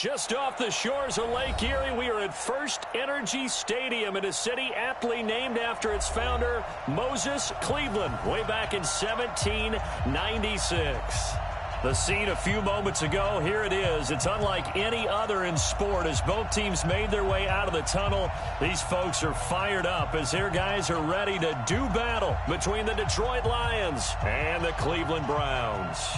Just off the shores of Lake Erie, we are at First Energy Stadium in a city aptly named after its founder, Moses Cleveland, way back in 1796. The scene a few moments ago, here it is. It's unlike any other in sport as both teams made their way out of the tunnel. These folks are fired up as their guys are ready to do battle between the Detroit Lions and the Cleveland Browns.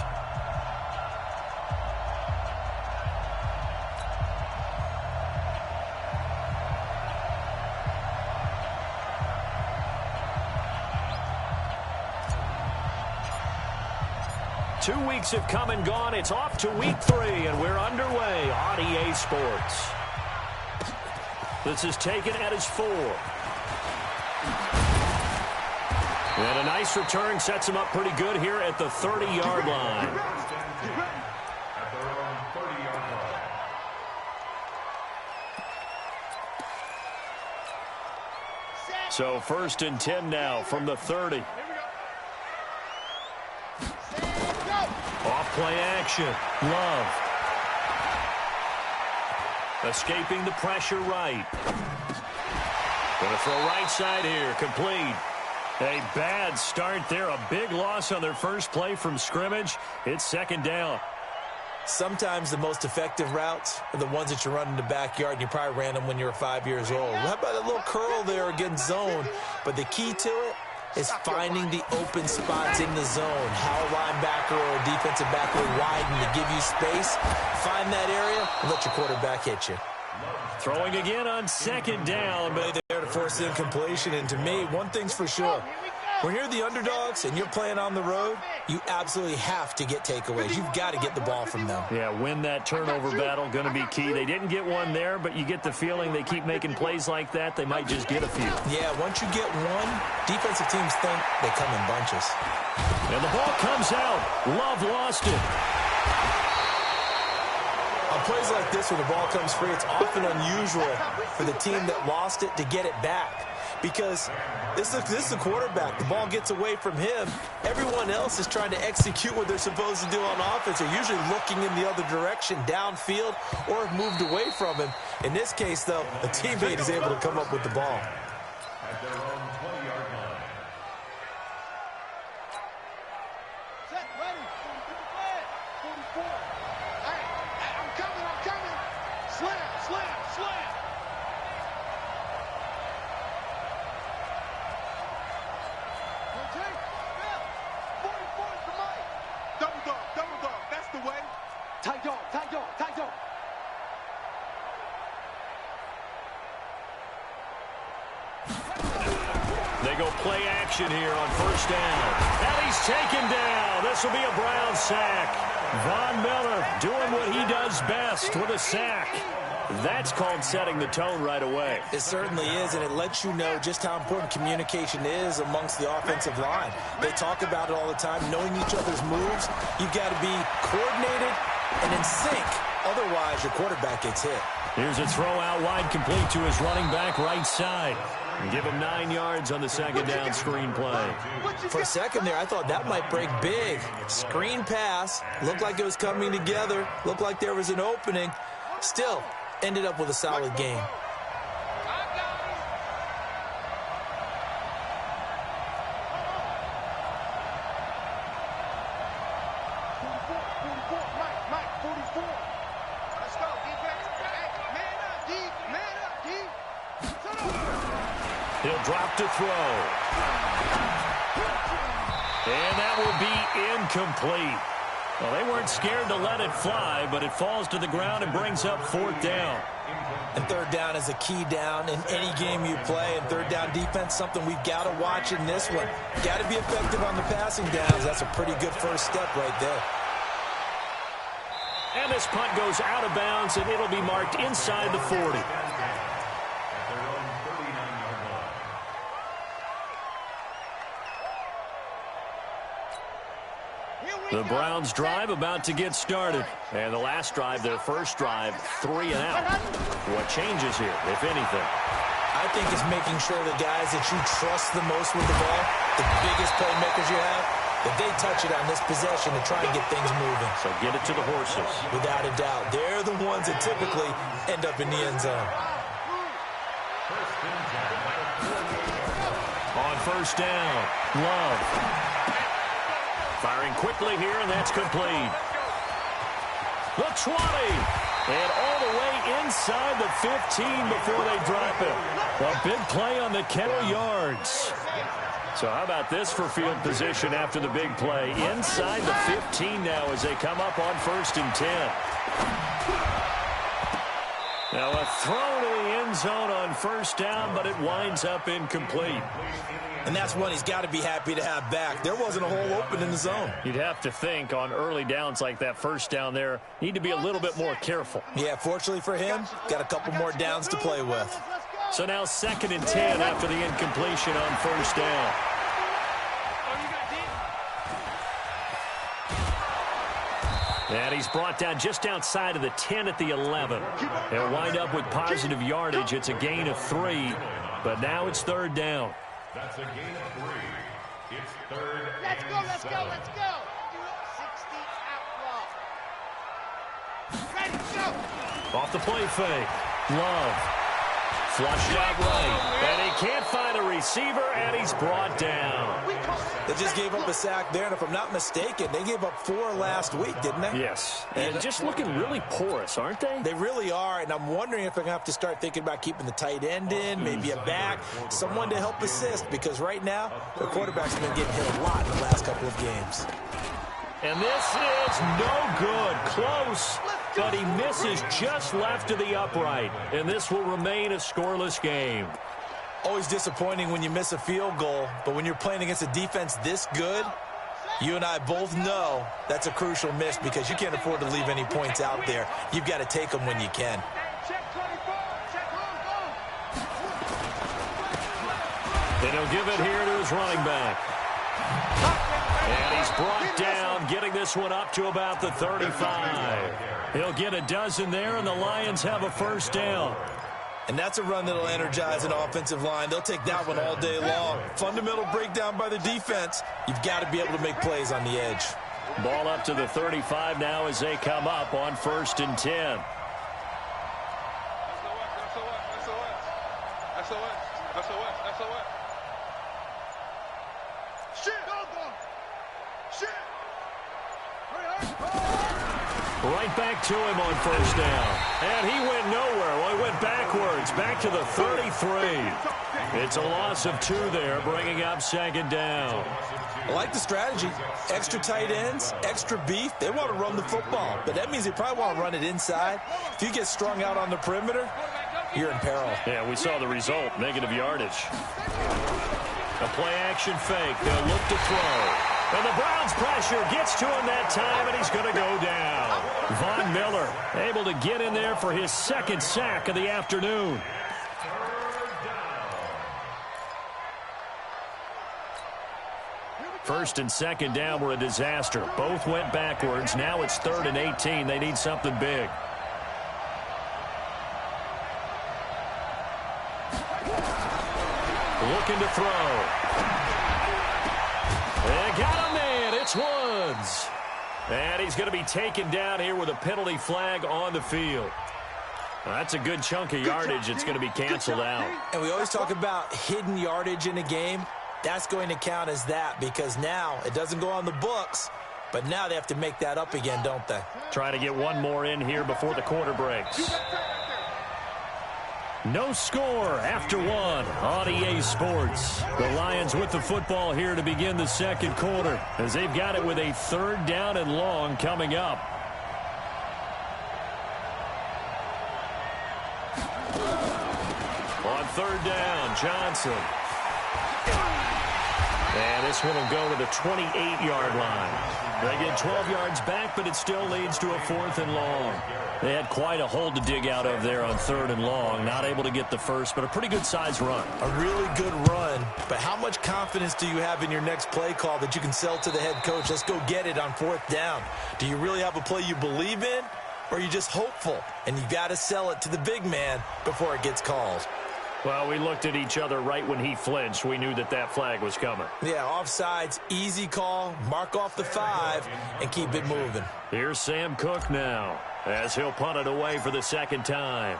Two weeks have come and gone. It's off to week 3, and we're underway on EA Sports. This is taken at his 4. And a nice return sets him up pretty good here at the 30-yard line. So 1st and 10 now from the 30. Off play action. Love. Escaping the pressure right. Going to throw right side here. Complete. A bad start there. A big loss on their first play from scrimmage. It's 2nd down. Sometimes the most effective routes are the ones that you run in the backyard, and you probably ran them when you were 5 years old. How about a little curl there against zone? But the key to it is finding the open spots in the zone. How a linebacker or a defensive back will widen to give you space. Find that area and let your quarterback hit you. Throwing again on 2nd down. But there to force the incompletion. And to me, one thing's for sure. When you're the underdogs and you're playing on the road, you absolutely have to get takeaways. You've got to get the ball from them. Yeah, win that turnover battle, going to be key. They didn't get one there, but you get the feeling they keep making plays like that, they might just get a few. Yeah, once you get one, defensive teams think they come in bunches. And the ball comes out. Love lost it. On plays like this where the ball comes free, it's often unusual for the team that lost it to get it back. Because this is the quarterback. The ball gets away from him. Everyone else is trying to execute what they're supposed to do on offense. They're usually looking in the other direction, downfield, or have moved away from him. In this case, though, a teammate is able to come up with the ball. At their own 20-yard line. Set, ready. 44. Hey, I'm coming. Slam. Double dog, that's the way. Tight dog. They go play action here on 1st down. And he's taken down. This will be a Brown sack. Von Miller doing what he does best with a sack. That's called setting the tone right away. It certainly is, and it lets you know just how important communication is amongst the offensive line. They talk about it all the time, knowing each other's moves. You've got to be coordinated and in sync. Otherwise, your quarterback gets hit. Here's a throw out wide, complete to his running back right side. And give him 9 yards on the 2nd down screen play. For a second there, I thought that might break big. Screen pass. Looked like it was coming together. Looked like there was an opening. Still, ended up with a solid game. Mike, 44. Let's go, defense. Hey, man up, D. He'll drop to throw. And that will be incomplete. Well, they weren't scared to let it fly, but it falls to the ground and brings up 4th down. And 3rd down is a key down in any game you play. And 3rd down defense, something we've got to watch in this one. Got to be effective on the passing downs. That's a pretty good first step right there. And this punt goes out of bounds, and it'll be marked inside the 40. The Browns drive about to get started. And the last drive, their first drive, 3 and out. What changes here, if anything? I think it's making sure the guys that you trust the most with the ball, the biggest playmakers you have, that they touch it on this possession to try and get things moving. So get it to the horses. Without a doubt. They're the ones that typically end up in the end zone. On first down, Love. Firing quickly here, and that's complete. The 20. And all the way inside the 15 before they drop it. A big play on the Kettle yards. So how about this for field position after the big play? Inside the 15 now as they come up on first and 10. Now a throw to the end zone on first down, but it winds up incomplete. And that's one he's got to be happy to have back. There wasn't a hole open in the zone. You'd have to think on early downs like that first down there, need to be a little bit more careful. Yeah, fortunately for him, got a couple more downs to play with. So now 2nd and 10 after the incompletion on first down. And he's brought down just outside of the 10 at the 11. He'll wind up with positive yardage. It's a gain of 3, but now it's 3rd down. That's a gain of 3. It's 3rd Let's and go, let's 7. go, let's go. 60 outlaw. Ready, go. Off the play fake. Love. Flushed out right. And he can't find a receiver, and he's brought down. They just gave up a sack there, and if I'm not mistaken, they gave up 4 last week, didn't they? Yes. And just looking really porous, aren't they? They really are, and I'm wondering if they're going to have to start thinking about keeping the tight end in, maybe a back, someone to help assist, because right now, their quarterback's been getting hit a lot in the last couple of games. And this is no good. Close, but he misses just left of the upright. And this will remain a scoreless game. Always disappointing when you miss a field goal, but when you're playing against a defense this good, you and I both know that's a crucial miss because you can't afford to leave any points out there. You've got to take them when you can. Check 24, check home, And he'll give it here to his running back. And he's brought down, getting this one up to about the 35. He'll get a dozen there, and the Lions have a first down. And that's a run that'll energize an offensive line. They'll take that one all day long. Fundamental breakdown by the defense. You've got to be able to make plays on the edge. Ball up to the 35 now as they come up on first and 10. Right back to him on first down. And he went nowhere. Well, he went backwards, back to the 33. It's a loss of 2 there, bringing up 2nd down. I like the strategy. Extra tight ends, extra beef. They want to run the football, but that means they probably want to run it inside. If you get strung out on the perimeter, you're in peril. Yeah, we saw the result, negative yardage. A play-action fake. They'll look to throw. And the Browns' pressure gets to him that time, and he's going to go down. Von Miller able to get in there for his 2nd sack of the afternoon. First and 2nd down were a disaster. Both went backwards. Now it's 3rd and 18. They need something big. Looking to throw. They got a man. It's Woods. And he's going to be taken down here with a penalty flag on the field. Well, that's a good chunk of yardage. It's going to be canceled out. And we always talk about hidden yardage in a game. That's going to count as that because now it doesn't go on the books, but now they have to make that up again, don't they? Try to get one more in here before the quarter breaks. No score after 1 on EA Sports. The Lions with the football here to begin the 2nd quarter as they've got it with a 3rd down and long coming up. On 3rd down, Johnson. And this one will go to the 28-yard line. They get 12 yards back, but it still leads to a 4th and long. They had quite a hole to dig out of there on 3rd and long. Not able to get the first, but a pretty good-sized run. A really good run, but how much confidence do you have in your next play call that you can sell to the head coach? Let's go get it on 4th down. Do you really have a play you believe in, or are you just hopeful? And you got to sell it to the big man before it gets called. Well, we looked at each other right when he flinched. We knew that that flag was coming. Yeah, offsides, easy call, mark off the 5, and keep it moving. Here's Sam Cook now, as he'll punt it away for the second time.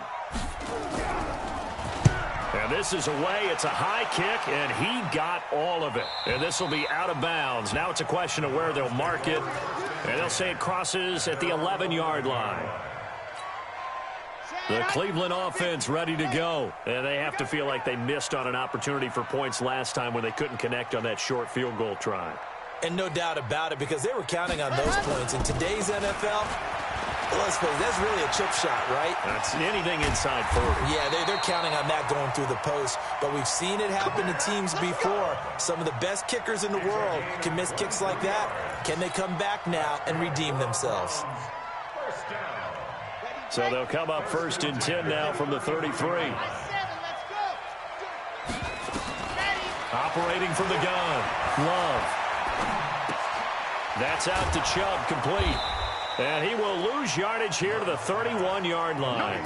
And this is away. It's a high kick, and he got all of it. And this will be out of bounds. Now it's a question of where they'll mark it. And they'll say it crosses at the 11-yard line. The Cleveland offense ready to go. And they have to feel like they missed on an opportunity for points last time when they couldn't connect on that short field goal try. And no doubt about it, because they were counting on those points. In today's NFL, let's face it, that's really a chip shot, right? That's anything inside 40. Yeah, they're counting on that going through the post. But we've seen it happen to teams before. Some of the best kickers in the world can miss kicks like that. Can they come back now and redeem themselves? So they'll come up 1st and 10 now from the 33. Operating from the gun. Love. That's out to Chubb, complete. And he will lose yardage here to the 31-yard line.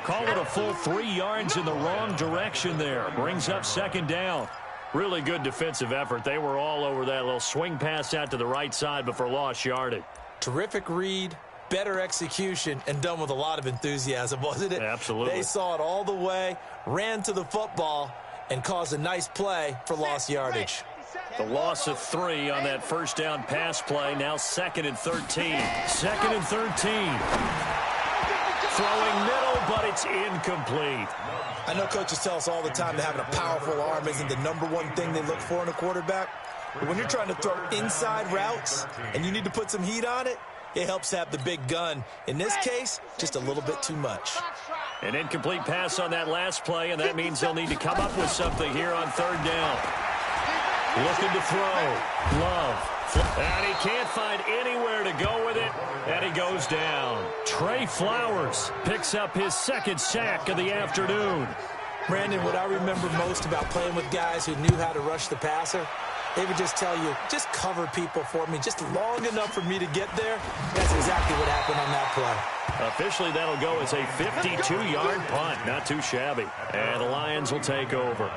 Call it a full 3 yards in the wrong direction there. Brings up 2nd down. Really good defensive effort. They were all over that little swing pass out to the right side, but for lost yardage. Terrific read, better execution, and done with a lot of enthusiasm, wasn't it? Absolutely. They saw it all the way, ran to the football, and caused a nice play for lost yardage. The loss of 3 on that first down pass play. Now 2nd and 13. 2nd and 13. Throwing middle, but it's incomplete. I know coaches tell us all the time that having a powerful arm isn't the #1 thing they look for in a quarterback. But when you're trying to throw inside routes and you need to put some heat on it, it helps have the big gun. In this case, just a little bit too much. An incomplete pass on that last play, and that means they'll need to come up with something here on 3rd down. Looking to throw. Love. And he can't find anywhere to go with it, and he goes down. Trey Flowers picks up his 2nd sack of the afternoon. Brandon, what I remember most about playing with guys who knew how to rush the passer, they would just tell you, just cover people for me, just long enough for me to get there. That's exactly what happened on that play. Officially, that'll go as a 52-yard punt. Not too shabby. And the Lions will take over.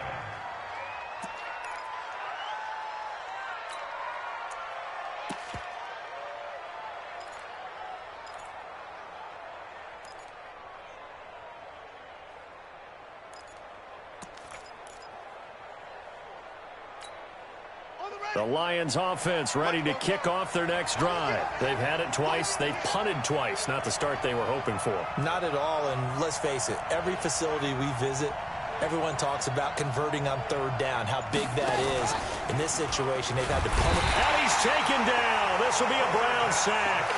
The Lions offense ready to kick off their next drive. They've had it twice. They've punted twice. Not the start they were hoping for. Not at all, and let's face it, every facility we visit, everyone talks about converting on 3rd down, how big that is. In this situation, they've had to punt it. And he's taken down. This will be a Brown sack.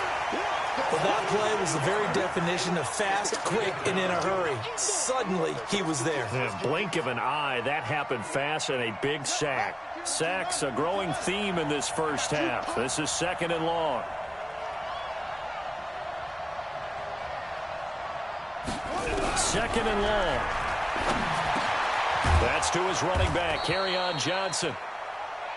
Well, that play was the very definition of fast, quick, and in a hurry. Suddenly, he was there. In a blink of an eye, that happened fast, and a big sack. Sacks, a growing theme in this first half. This is 2nd and long. Second and long. That's to his running back, Kerryon Johnson.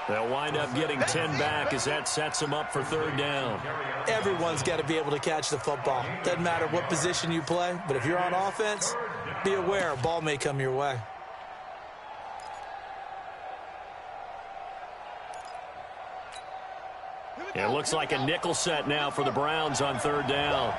They'll wind up getting 10 back as that sets them up for 3rd down. Everyone's got to be able to catch the football. Doesn't matter what position you play, but if you're on offense, be aware a ball may come your way. It looks like a nickel set now for the Browns on 3rd down.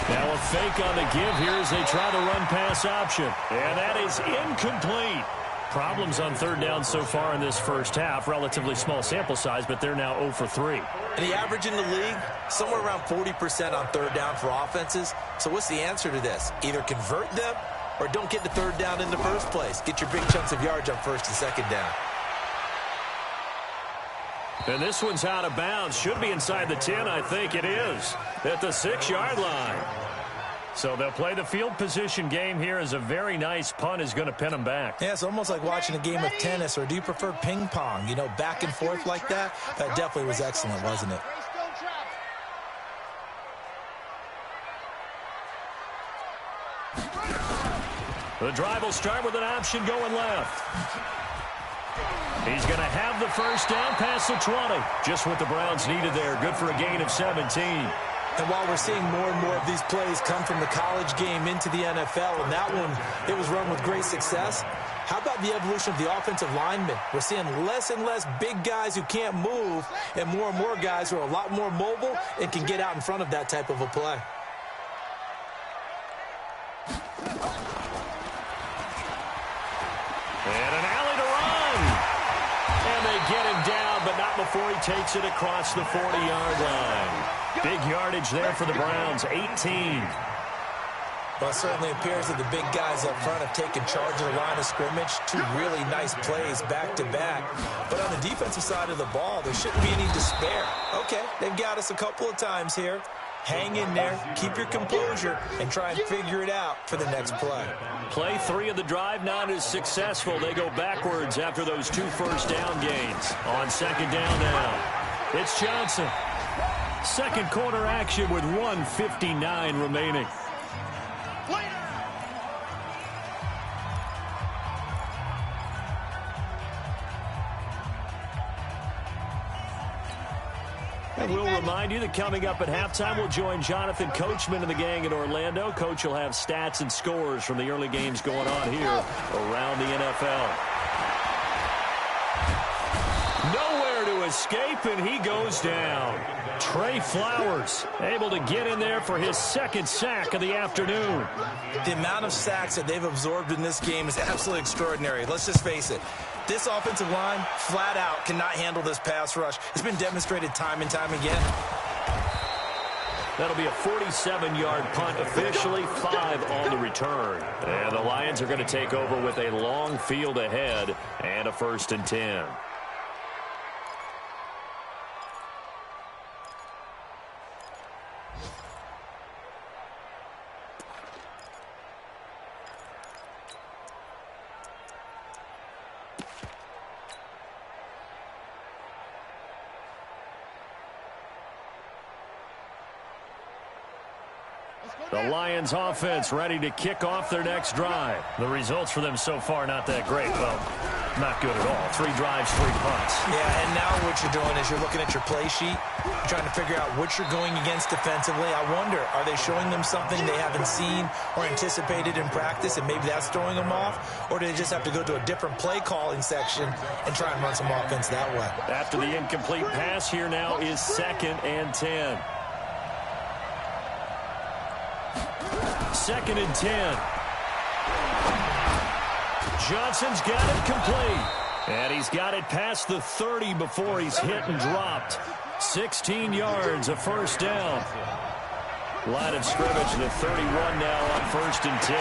Now a fake on the give here as they try the run-pass option. And that is incomplete. Problems on 3rd down so far in this first half. Relatively small sample size, but they're now 0 for 3. And the average in the league, somewhere around 40% on 3rd down for offenses. So what's the answer to this? Either convert them or don't get the 3rd down in the first place. Get your big chunks of yards on 1st and 2nd down. And this one's out of bounds. Should be inside the 10, I think it is. At the 6-yard line. So they'll play the field position game here as a very nice punt is going to pin them back. Yeah, it's almost like watching a game of tennis, or do you prefer ping pong? You know, back and forth like that? That definitely was excellent, wasn't it? The drive will start with an option going left. He's going to have the first down past the 20. Just what the Browns needed there. Good for a gain of 17. And while we're seeing more and more of these plays come from the college game into the NFL, and that one, it was run with great success, how about the evolution of the offensive linemen? We're seeing less and less big guys who can't move and more guys who are a lot more mobile and can get out in front of that type of a play. And an alley to run. And they get him down, but not before he takes it across the 40-yard line. Big yardage there for the Browns, 18. Well, it certainly appears that the big guys up front have taken charge of the line of scrimmage. Two really nice plays back-to-back. But on the defensive side of the ball, there shouldn't be any despair. Okay, they've got us a couple of times here. Hang in there, keep your composure, and try and figure it out for the next play. Play 3 of the drive not as successful. They go backwards after those 2 first-down gains. On second down now, it's Johnson. Second quarter action with 1:59 remaining. And we'll remind you that coming up at halftime, we'll join Jonathan Coachman and the gang in Orlando. Coach will have stats and scores from the early games going on here around the NFL. Nowhere to escape, and he goes down. Trey Flowers able to get in there for his second sack of the afternoon. The amount of sacks that they've absorbed in this game is absolutely extraordinary. Let's just face it. This offensive line, flat out, cannot handle this pass rush. It's been demonstrated time and time again. That'll be a 47-yard punt, officially 5 on the return. And the Lions are going to take over with a long field ahead and a 1st and 10. The Lions offense ready to kick off their next drive. The results for them so far not that great. Well, not good at all. 3 drives, 3 punts. Yeah, and now what you're doing is you're looking at your play sheet, trying to figure out what you're going against defensively. I wonder, are they showing them something they haven't seen or anticipated in practice, and maybe that's throwing them off? Or do they just have to go to a different play calling section and try and run some offense that way? After the incomplete pass, here now is 2nd and 10. 2nd and 10. Johnson's got it complete. And he's got it past the 30 before he's hit and dropped. 16 yards, a 1st down. Line of scrimmage to 31 now on 1st and 10.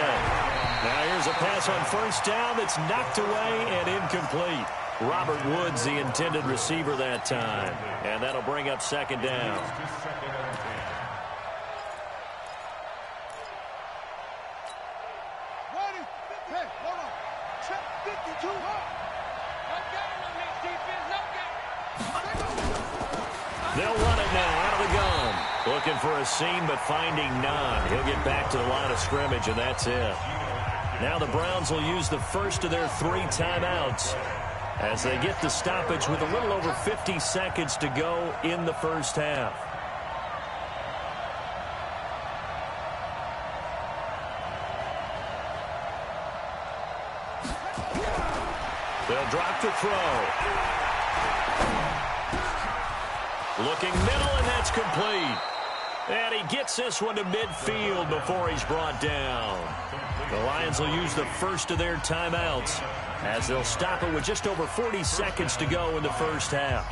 Now here's a pass on 1st down that's knocked away and incomplete. Robert Woods, the intended receiver that time. And that'll bring up 2nd down. They'll run it now out of the gun. Looking for a seam, but finding none. He'll get back to the line of scrimmage, and that's it. Now the Browns will use the first of their 3 timeouts as they get the stoppage with a little over 50 seconds to go in the first half. They'll drop the throw. Looking middle, and that's complete. And he gets this one to midfield before he's brought down. The Lions will use the first of their timeouts as they'll stop it with just over 40 seconds to go in the first half.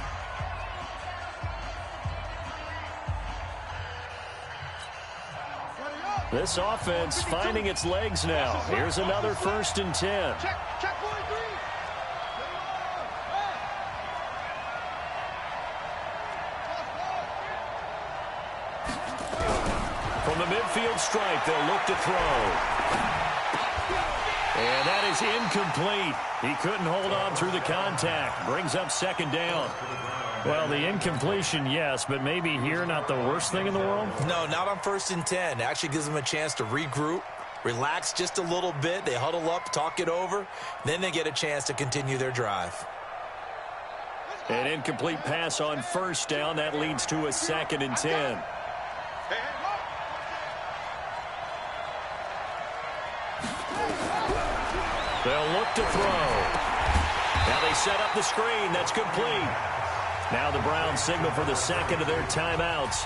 This offense finding its legs now. Here's another 1st and 10. Check 43. From the midfield stripe, they'll look to throw. And that is incomplete. He couldn't hold on through the contact. Brings up 2nd down. Well, the incompletion, yes, but maybe here not the worst thing in the world? No, not on 1st and 10. It actually gives them a chance to regroup, relax just a little bit. They huddle up, talk it over. Then they get a chance to continue their drive. An incomplete pass on 1st down. That leads to a 2nd and 10. Hey, They'll look to throw. Now they set up the screen. That's complete. Now the Browns signal for the second of their timeouts,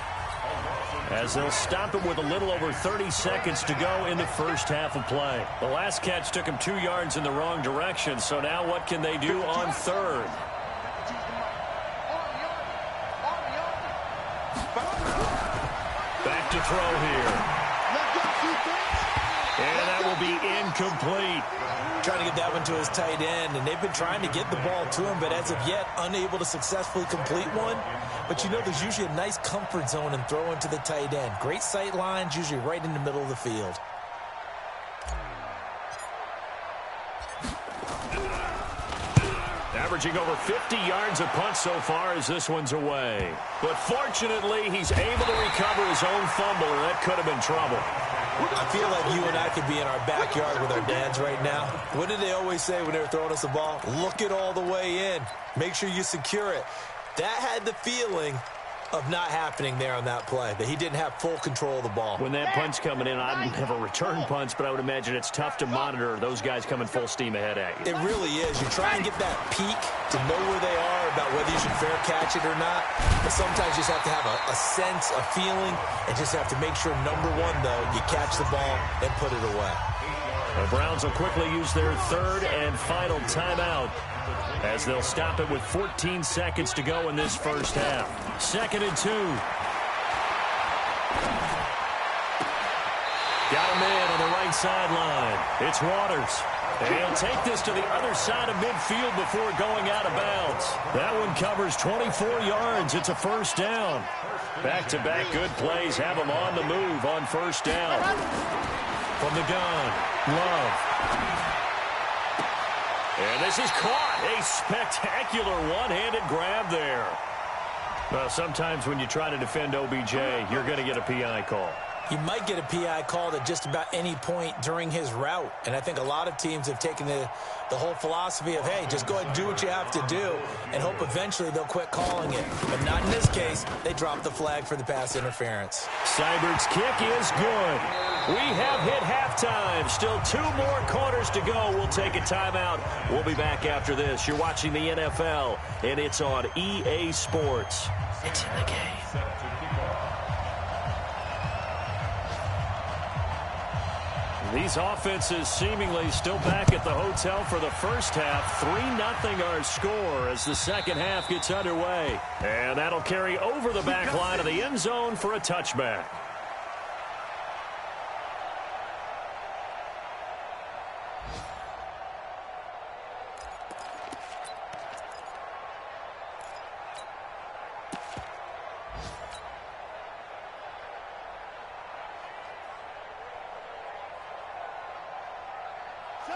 as they'll stop it with a little over 30 seconds to go in the first half of play. The last catch took him 2 yards in the wrong direction, so now what can they do on third? Back to throw here. And that will be incomplete. Trying to get that one to his tight end, and they've been trying to get the ball to him, but as of yet, unable to successfully complete one. But you know, there's usually a nice comfort zone in throwing to the tight end. Great sight lines, usually right in the middle of the field. Averaging over 50 yards a punt so far as this one's away. But fortunately, he's able to recover his own fumble, or that could have been trouble. I feel like you and I could be in our backyard with our dads right now. What did they always say when they were throwing us the ball? Look it all the way in. Make sure you secure it. That had the feeling of not happening there on that play, that he didn't have full control of the ball. When that punt's coming in, I don't have a return punch, but I would imagine it's tough to monitor those guys coming full steam ahead at you. It really is. You try and get that peek to know where they are about whether you should fair catch it or not, but sometimes you just have to have a sense, a feeling, and just have to make sure, number one, though, you catch the ball and put it away. The Browns will quickly use their third and final timeout, as they'll stop it with 14 seconds to go in this first half. 2nd and 2. Got him in on the right sideline. It's Waters. And he'll take this to the other side of midfield before going out of bounds. That one covers 24 yards. It's a first down. Back-to-back good plays have him on the move on first down. From the gun, Love. And this is caught. A spectacular one-handed grab there. Well, sometimes when you try to defend OBJ, you're going to get a PI call. You might get a PI called at just about any point during his route. And I think a lot of teams have taken the whole philosophy of, hey, just go ahead and do what you have to do and hope eventually they'll quit calling it. But not in this case. They dropped the flag for the pass interference. Seibert's kick is good. We have hit halftime. Still 2 more quarters to go. We'll take a timeout. We'll be back after this. You're watching the NFL, and it's on EA Sports. It's in the game. These offenses seemingly still back at the hotel for the first half. 3-0 our score as the second half gets underway. And that'll carry over the back line of the end zone for a touchback.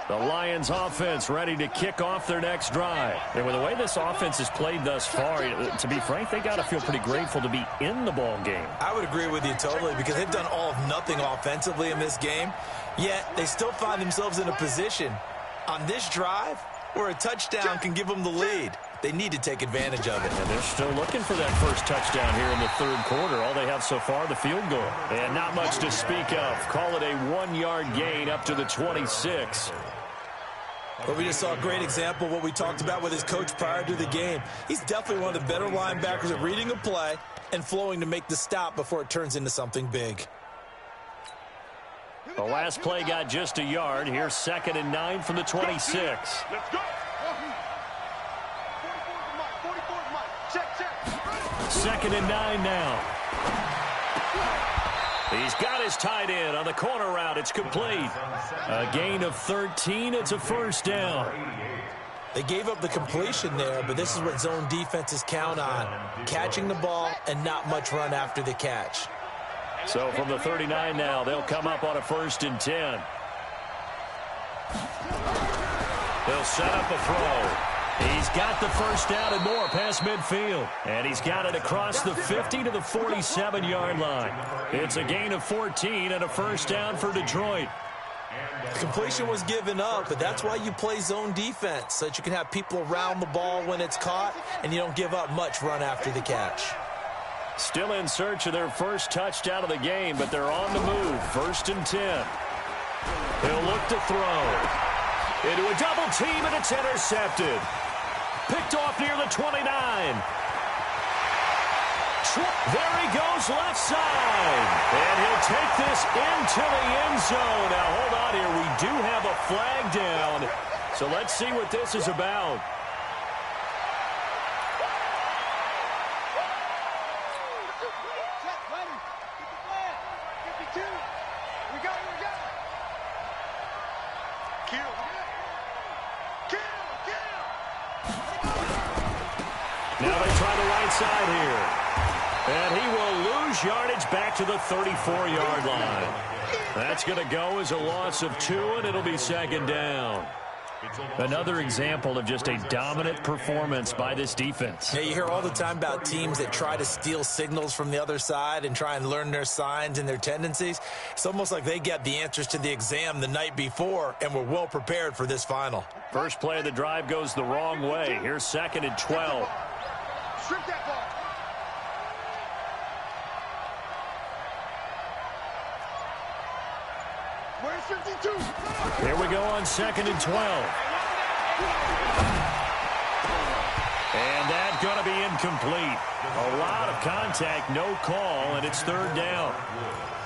The Lions offense ready to kick off their next drive. And with the way this offense has played thus far, to be frank, they got to feel pretty grateful to be in the ball game. I would agree with you totally, because they've done all of nothing offensively in this game, yet they still find themselves in a position on this drive where a touchdown can give them the lead. They need to take advantage of it. And they're still looking for that first touchdown here in the third quarter. All they have so far, the field goal. And not much to speak of. Call it a 1-yard gain up to the 26. But we just saw a great example of what we talked about with his coach prior to the game. He's definitely one of the better linebackers at reading a play and flowing to make the stop before it turns into something big. The last play got just a yard. Here's 2nd and 9 from the 26. Let's go. 2nd and 9 now. He's got his tight end on the corner route. It's complete. A gain of 13. It's a first down. They gave up the completion there, but this is what zone defenses count on. Catching the ball and not much run after the catch. So from the 39 now, they'll come up on a 1st and 10. They'll set up a throw. He's got the first down and more past midfield. And he's got it across the 50 to the 47-yard line. It's a gain of 14 and a first down for Detroit. Completion was given up, but that's why you play zone defense, so that you can have people around the ball when it's caught, and you don't give up much run after the catch. Still in search of their first touchdown of the game, but they're on the move. 1st and 10. He'll look to throw. Into a double team, and it's intercepted. Picked off near the 29. There he goes, left side. And he'll take this into the end zone. Now, hold on here. We do have a flag down. So let's see what this is about. Now they try the right side here. And he will lose yardage back to the 34-yard line. That's going to go as a loss of 2, and it'll be second down. Another example of just a dominant performance by this defense. Yeah, you hear all the time about teams that try to steal signals from the other side and try and learn their signs and their tendencies. It's almost like they got the answers to the exam the night before and were well prepared for this final. First play of the drive goes the wrong way. Here's 2nd and 12. Strip that ball. Where's 52? Here we go on 2nd and 12. And that's going to be incomplete. A lot of contact, no call, and it's 3rd down.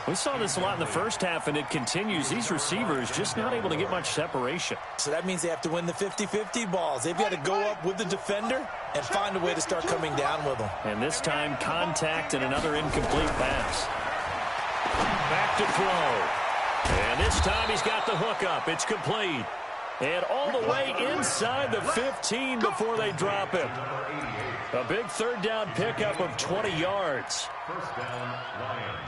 We saw this a lot in the first half, and it continues. These receivers just not able to get much separation. So that means they have to win the 50-50 balls. They've got to go up with the defender and find a way to start coming down with them. And this time, contact and another incomplete pass. Back to throw. And this time he's got the hook up. It's complete. And all the way inside the 15 before they drop him. A big 3rd down pickup of 20 yards. First down, Lions.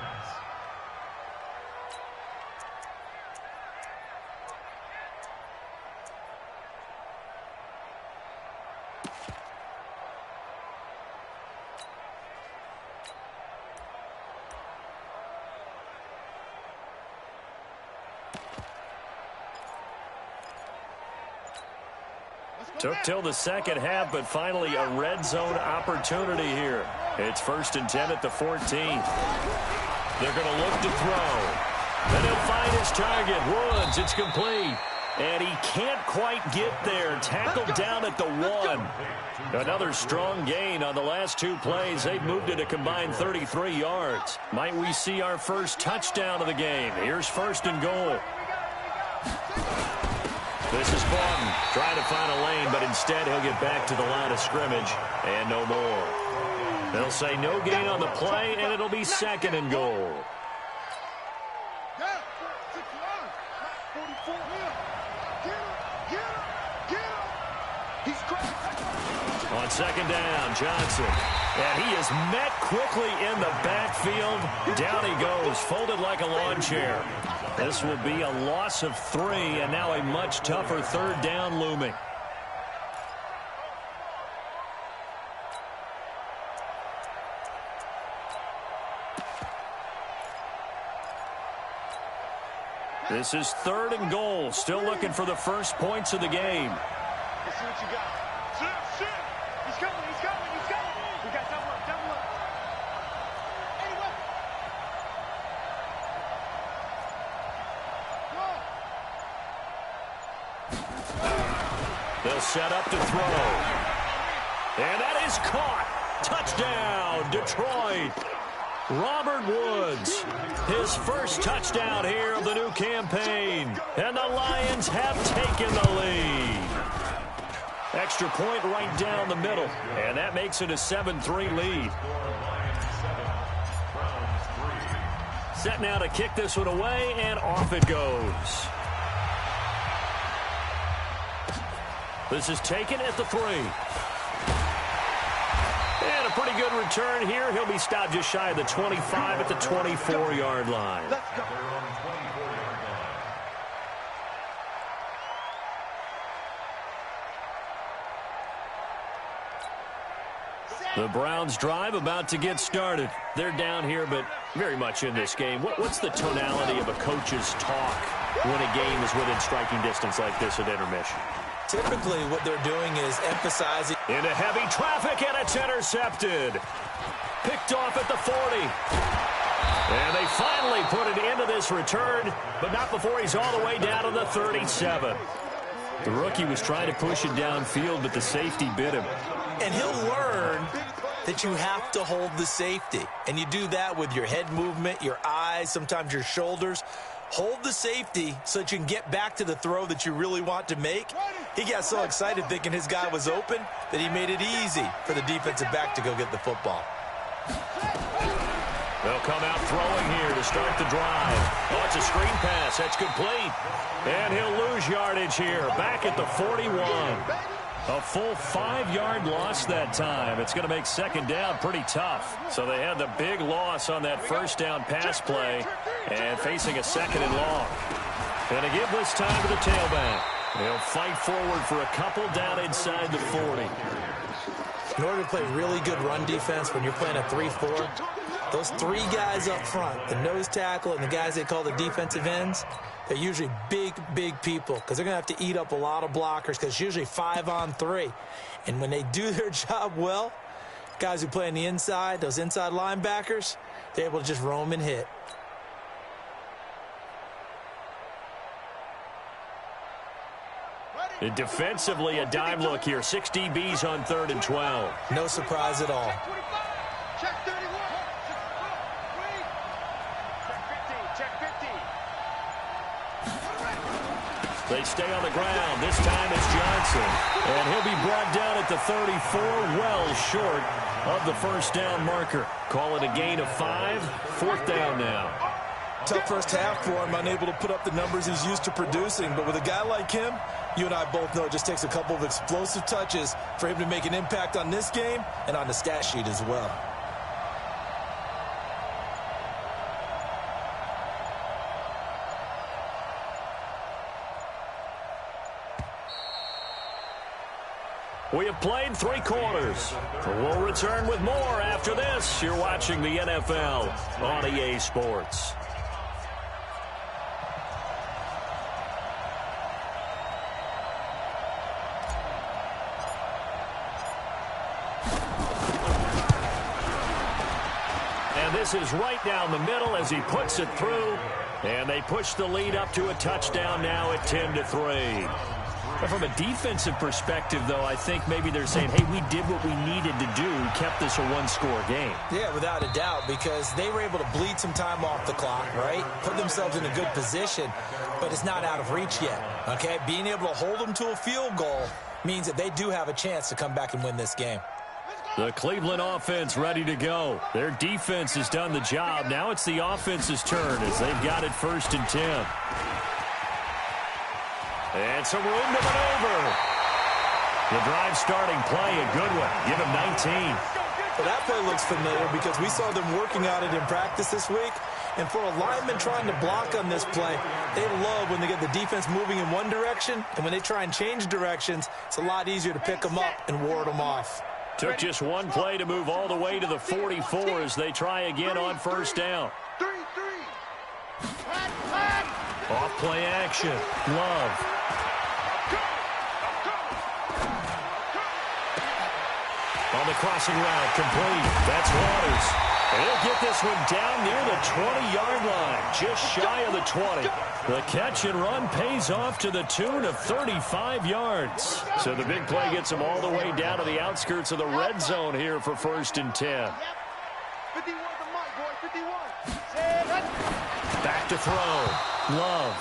Took till the second half, but finally a red zone opportunity here. It's 1st and 10 at the 14. They're going to look to throw. And he'll find his target. Woods, it's complete. And he can't quite get there. Tackled down at the 1. Another strong gain on the last 2 plays. They've moved it a combined 33 yards. Might we see our first touchdown of the game? Here's 1st and goal. This is Barton trying to find a lane, but instead he'll get back to the line of scrimmage and no more. They'll say no gain on the play, and it'll be 2nd and goal. On 2nd down, Johnson. And he is met quickly in the backfield. Down he goes, folded like a lawn chair. This will be a loss of 3, and now a much tougher 3rd down looming. This is 3rd and goal. Still looking for the first points of the game. Let's see what you got. Shit. He's coming. We got double up. Anyway. They'll set up to throw. And that is caught. Touchdown, Detroit. Robert Woods, his first touchdown here of the new campaign. And the Lions have taken the lead. Extra point right down the middle. And that makes it a 7-3 lead. Set now to kick this one away, and off it goes. This is taken at the 3. And a pretty good return here. He'll be stopped just shy of the 25 at the 24-yard line. Let's go. The Browns drive about to get started. They're down here, but very much in this game. What's the tonality of a coach's talk when a game is within striking distance like this at intermission? Typically, what they're doing is emphasizing. Into heavy traffic, and it's intercepted. Picked off at the 40. And they finally put it into this return, but not before he's all the way down to the 37. The rookie was trying to push it downfield, but the safety bit him. And he'll learn that you have to hold the safety. And you do that with your head movement, your eyes, sometimes your shoulders. Hold the safety so that you can get back to the throw that you really want to make. He got so excited thinking his guy was open that he made it easy for the defensive back to go get the football. They'll come out throwing here to start the drive. Oh, it's a screen pass. That's complete. And he'll lose yardage here, back at the 41. A full 5-yard loss that time. It's going to make second down pretty tough. So they had the big loss on that first down pass play and facing a second and long. And to give this time to the tailback. They'll fight forward for a couple down inside the 40. In order to play really good run defense when you're playing a 3-4, those 3 guys up front, the nose tackle and the guys they call the defensive ends, they're usually big, big people because they're going to have to eat up a lot of blockers because it's usually 5-on-3. And when they do their job well, guys who play on the inside, those inside linebackers, they're able to just roam and hit. And defensively, a dime look here. 6 DBs on 3rd and 12. No surprise at all. Check 31. Check 50. They stay on the ground. This time it's Johnson. And he'll be brought down at the 34, well short of the first down marker. Call it a gain of 5. 4th down now. Tough first half for him, unable to put up the numbers he's used to producing. But with a guy like him, you and I both know it just takes a couple of explosive touches for him to make an impact on this game and on the stat sheet as well. We have played 3 quarters. We'll return with more after this. You're watching the NFL on EA Sports. And this is right down the middle as he puts it through. And they push the lead up to a touchdown now at 10-3. From a defensive perspective, though, I think maybe they're saying, hey, we did what we needed to do. We kept this a 1-score game. Yeah, without a doubt, because they were able to bleed some time off the clock, right? Put themselves in a good position, but it's not out of reach yet, okay? Being able to hold them to a field goal means that they do have a chance to come back and win this game. The Cleveland offense ready to go. Their defense has done the job. Now it's the offense's turn as they've got it 1st and 10. And some room to maneuver. The drive starting play, a good one. Give him 19. Well, that play looks familiar because we saw them working on it in practice this week. And for a lineman trying to block on this play, they love when they get the defense moving in one direction. And when they try and change directions, it's a lot easier to pick them up and ward them off. Took just one play to move all the way to the 44 as they try again on 1st down. 3. Off play action. Love. On the crossing route, complete. That's Waters. And he'll get this one down near the 20-yard line, just shy of the 20. The catch and run pays off to the tune of 35 yards. So the big play gets him all the way down to the outskirts of the red zone here for 1st and 10. 51 the mic, boy, 51. Back to throw. Love.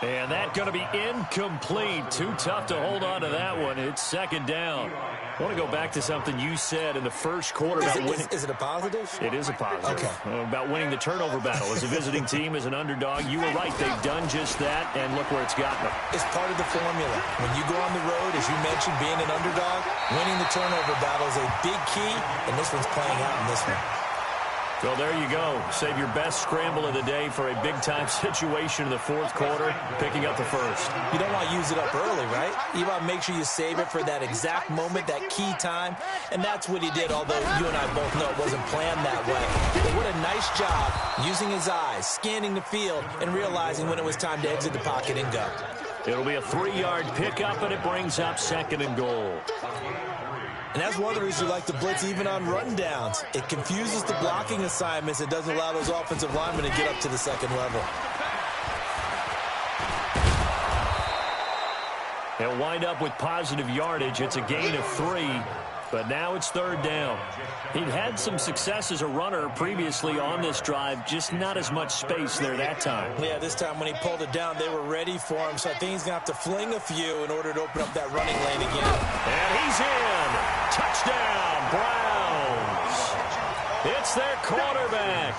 And that's going to be incomplete. Too tough to hold on to that one. It's 2nd down. I want to go back to something you said in the first quarter about winning. Is it a positive? It is a positive. Okay. About winning the turnover battle. As a visiting team, as an underdog, you were right. They've done just that, and look where it's gotten them. It's part of the formula. When you go on the road, as you mentioned, being an underdog, winning the turnover battle is a big key, and this one's playing out in this one. Well, there you go. Save your best scramble of the day for a big-time situation in the 4th quarter, picking up the 1st. You don't want to use it up early, right? You want to make sure you save it for that exact moment, that key time, and that's what he did, although you and I both know it wasn't planned that way. But what a nice job using his eyes, scanning the field, and realizing when it was time to exit the pocket and go. It'll be a 3-yard pickup, and it brings up 2nd and goal. And that's one of the reasons we like to blitz even on rundowns. It confuses the blocking assignments. It doesn't allow those offensive linemen to get up to the 2nd level. They'll they'll wind up with positive yardage. It's a gain of 3, but now it's third down. He'd had some success as a runner previously on this drive, just not as much space there that time. Yeah, this time when he pulled it down, they were ready for him, so I think he's going to have to fling a few in order to open up that running lane again. And he's in. Touchdown, Browns. It's their quarterback.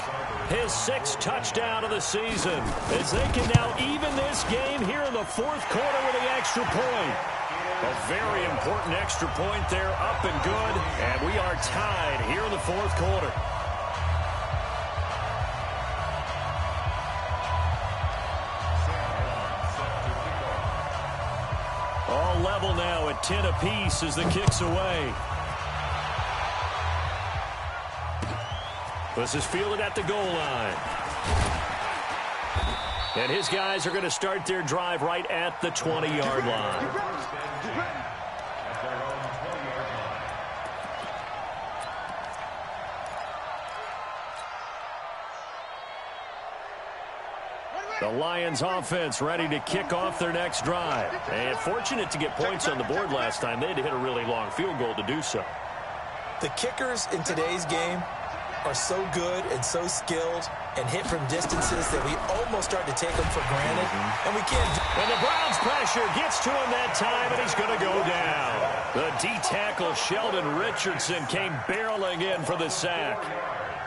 His 6th touchdown of the season, as they can now even this game here in the fourth quarter with the extra point. A very important extra point there, up and good, and we are tied here in the fourth quarter. All level now at 10 apiece as the kick's away. This is fielded at the goal line. And his guys are going to start their drive right at the 20-yard line. The Lions offense ready to kick off their next drive. And fortunate to get points on the board last time. They had to hit a really long field goal to do so. The kickers in today's game are so good and so skilled and hit from distances that we almost start to take them for granted, and we can't. And the Browns pressure gets to him that time, and he's going to go down. The D-tackle Sheldon Richardson came barreling in for the sack.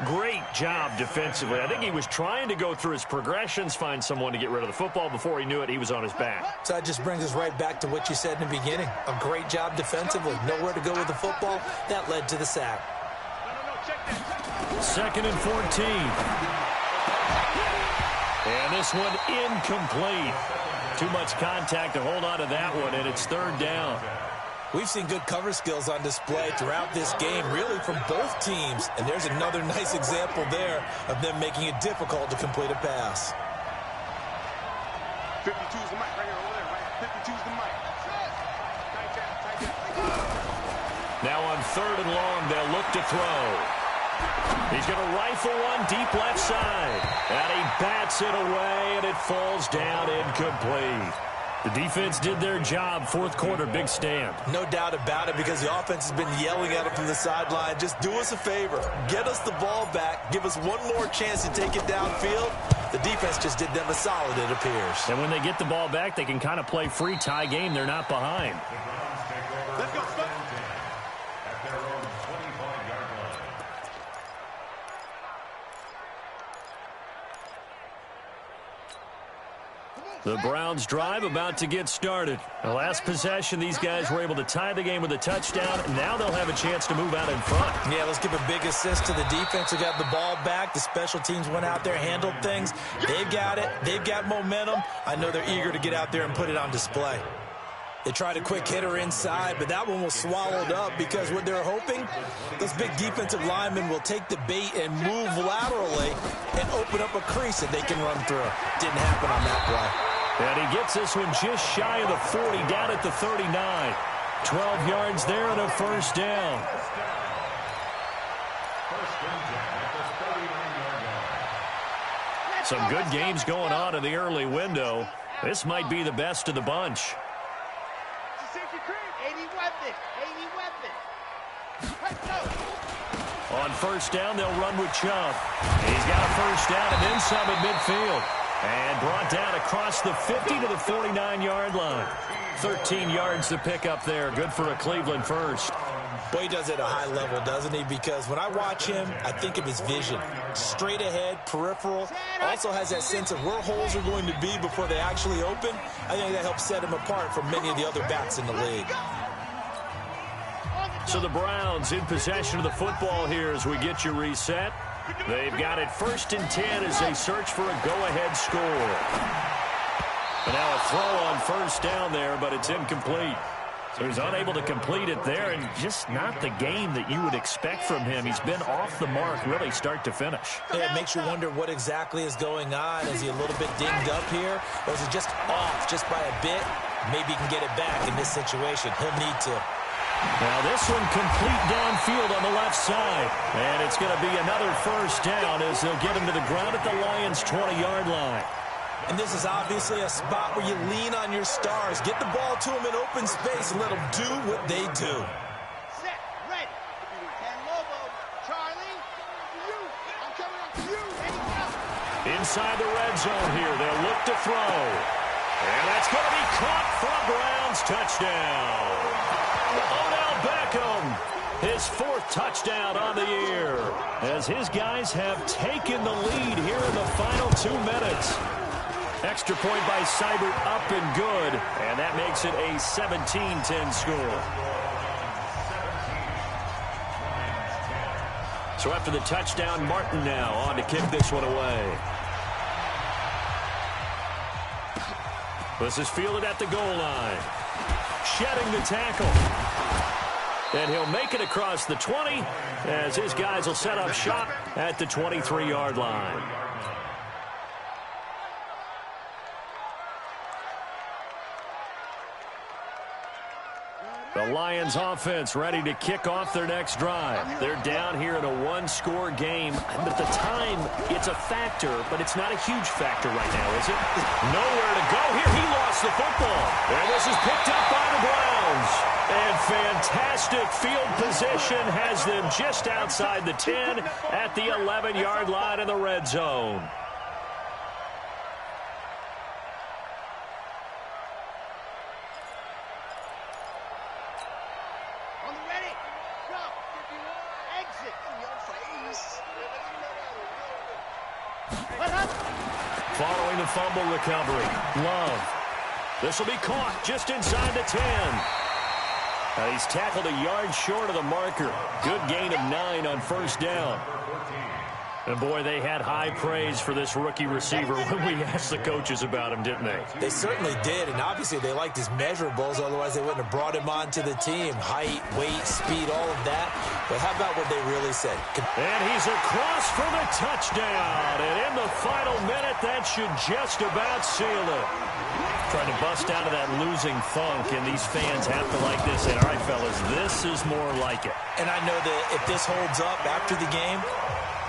Great job defensively. I think he was trying to go through his progressions, find someone to get rid of the football. Before he knew it, he was on his back. So that just brings us right back to what you said in the beginning. A great job defensively. Nowhere to go with the football. That led to the sack. 2nd and 14. And this one incomplete. Too much contact to hold on to that one, and it's third down. We've seen good cover skills on display throughout this game, really from both teams. And there's another nice example there of them making it difficult to complete a pass. 52's the mic right here over there, right? 52's the mic. Now on 3rd and long, they'll look to throw. He's going to rifle one deep left side. And he bats it away, and it falls down incomplete. The defense did their job. Fourth quarter, big stand. No doubt about it, because the offense has been yelling at him from the sideline. Just do us a favor. Get us the ball back. Give us one more chance to take it downfield. The defense just did them a solid, it appears. And when they get the ball back, they can kind of play free tie game. They're not behind. Let's go, stop. At their own 25-yard line. The Browns drive about to get started. The last possession, these guys were able to tie the game with a touchdown. Now they'll have a chance to move out in front. Yeah, let's give a big assist to the defense who got the ball back. The special teams went out there, handled things. They've got it. They've got momentum. I know they're eager to get out there and put it on display. They tried a quick hitter inside, but that one was swallowed up because what they're hoping, those big defensive linemen will take the bait and move laterally and open up a crease that they can run through. Didn't happen on that play. And he gets this one just shy of the 40, down at the 39. 12 yards there and a first down. Some good games going on in the early window. This might be the best of the bunch. On first down, they'll run with Chubb. He's got a first down and then some at midfield. And brought down across the 50 to the 49-yard line. 13 yards to pick up there. Good for a Cleveland first. Boy, he does it at a high level, doesn't he? Because when I watch him, I think of his vision. Straight ahead, peripheral. Also has that sense of where holes are going to be before they actually open. I think that helps set him apart from many of the other backs in the league. So the Browns in possession of the football here as we get you reset. They've got it 1st and 10 as they search for a go-ahead score. And now a throw on first down there, but it's incomplete. So he's unable to complete it there, and just not the game that you would expect from him. He's been off the mark really start to finish. Yeah, it makes you wonder what exactly is going on. Is he a little bit dinged up here, or is it just off just by a bit? Maybe he can get it back in this situation. He'll need to. Now this one complete downfield on the left side. And it's going to be another first down as they'll get him to the ground at the Lions' 20-yard line. And this is obviously a spot where you lean on your stars. Get the ball to them in open space and let them do what they do. Set, ready. And Lobo, Charlie, you. I'm coming up to you. Inside the red zone here, they'll look to throw. And that's going to be caught for a Browns touchdown. Odell Beckham, his 4th touchdown on the year, as his guys have taken the lead here in the final 2 minutes. Extra point by Seibert up and good, and that makes it a 17-10 score. So after the touchdown, Martin now on to kick this one away. This is fielded at the goal line. Shedding the tackle. And he'll make it across the 20 as his guys will set up shop at the 23-yard line. The Lions offense ready to kick off their next drive. They're down here in a 1-score game. But the time, it's a factor, but it's not a huge factor right now, is it? Nowhere to go here. He lost the football. And this is picked up by the Browns. And fantastic field position has them just outside the 10 at the 11-yard line in the red zone. Following the fumble recovery, Love. This will be caught just inside the 10. He's tackled a yard short of the marker. Good gain of 9 on first down. And, boy, they had high praise for this rookie receiver when we asked the coaches about him, didn't they? They certainly did, and obviously they liked his measurables. Otherwise, they wouldn't have brought him onto the team. Height, weight, speed, all of that. But how about what they really said? And he's across for the touchdown. And in the final minute, that should just about seal it. Trying to bust out of that losing funk, and these fans have to like this. And, all right, fellas, this is more like it. And I know that if this holds up after the game,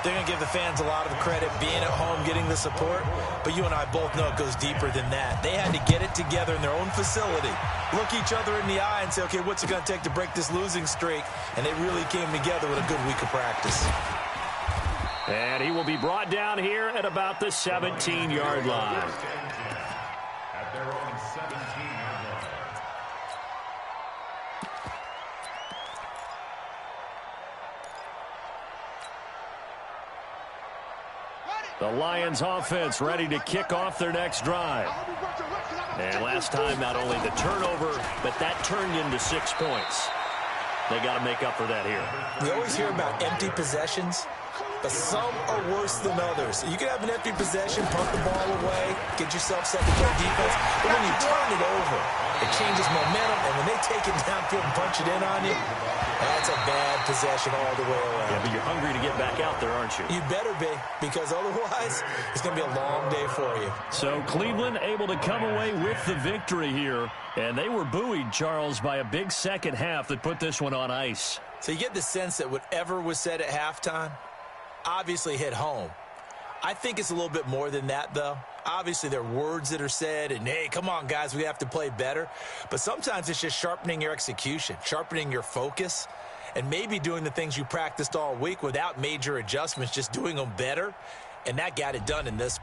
they're going to give the fans a lot of credit, being at home, getting the support. But you and I both know it goes deeper than that. They had to get it together in their own facility, look each other in the eye and say, okay, what's it going to take to break this losing streak? And they really came together with a good week of practice. And he will be brought down here at about the 17-yard line. At their own 17-yard line. The Lions offense ready to kick off their next drive. And last time, not only the turnover, but that turned into 6 points. They got to make up for that here. We always hear about empty possessions, but some are worse than others. You can have an empty possession, punt the ball away, get yourself secondary defense, but when you turn it over, it changes momentum, and when they take it downfield and punch it in on you, that's a bad possession all the way around. Yeah, but you're hungry to get back out there, aren't you? You better be, because otherwise it's going to be a long day for you. So Cleveland able to come away with the victory here, and they were buoyed, Charles, by a big second half that put this one on ice. So you get the sense that whatever was said at halftime obviously hit home. I think it's a little bit more than that, though. Obviously, there are words that are said, and, hey, come on, guys, we have to play better. But sometimes it's just sharpening your execution, sharpening your focus, and maybe doing the things you practiced all week without major adjustments, just doing them better. And that got it done in this